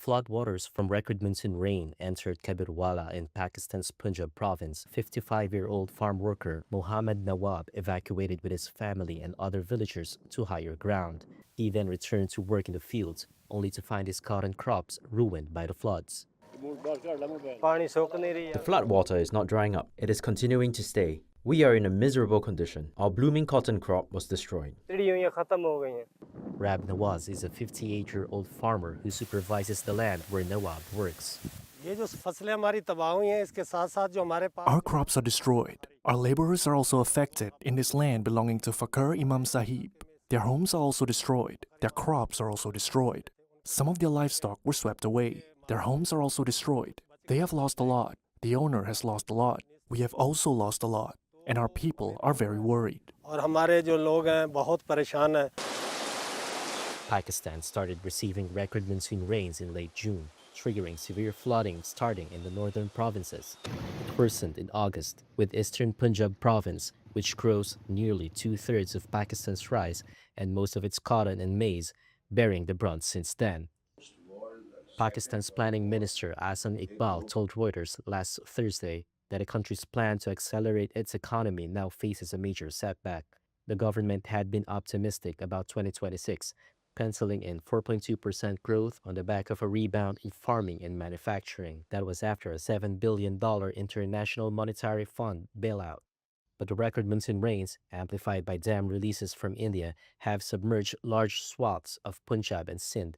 floodwaters from record monsoon rain entered Kabirwala in Pakistan's Punjab province, 55-year-old farm worker Mohammad Nawab evacuated with his family and other villagers to higher ground. He then returned to work in the fields, only to find his cotton crops ruined by the floods. The floodwater is not drying up, it is continuing to stay. We are in a miserable condition. Our blooming cotton crop was destroyed. Rab Nawaz is a 58-year-old farmer who supervises the land where Nawab works. Our crops are destroyed. Our laborers are also affected in this land belonging to Fakir Imam Sahib. Their homes are also destroyed. Their crops are also destroyed. Some of their livestock were swept away. Their homes are also destroyed. They have lost a lot. The owner has lost a lot. We have also lost a lot. And our people are very worried. Pakistan started receiving record monsoon rains in late June, triggering severe flooding starting in the northern provinces. It worsened in August, with eastern Punjab province, which grows nearly two-thirds of Pakistan's rice and most of its cotton and maize, bearing the brunt since then. Pakistan's planning minister Ahsan Iqbal told Reuters last Thursday that the country's plan to accelerate its economy now faces a major setback. The government had been optimistic about 2026, penciling in 4.2% growth on the back of a rebound in farming and manufacturing. That was after a $7 billion International Monetary Fund bailout. But the record monsoon rains, amplified by dam releases from India, have submerged large swaths of Punjab and Sindh,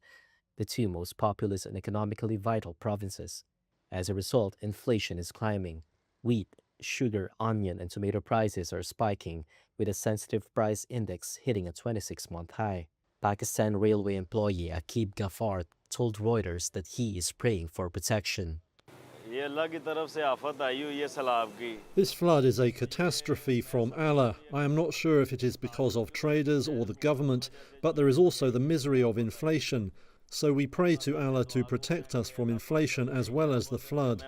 the two most populous and economically vital provinces. As a result, inflation is climbing. Wheat, sugar, onion, and tomato prices are spiking, with a sensitive price index hitting a 26-month high. Pakistan railway employee Aqib Ghaffar told Reuters that he is praying for protection. This flood is a catastrophe from Allah. I am not sure if it is because of traders or the government, but there is also the misery of inflation. So we pray to Allah to protect us from inflation as well as the flood.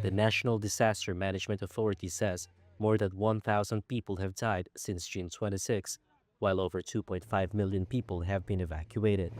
The National Disaster Management Authority says more than 1,000 people have died since June 26, while over 2.5 million people have been evacuated.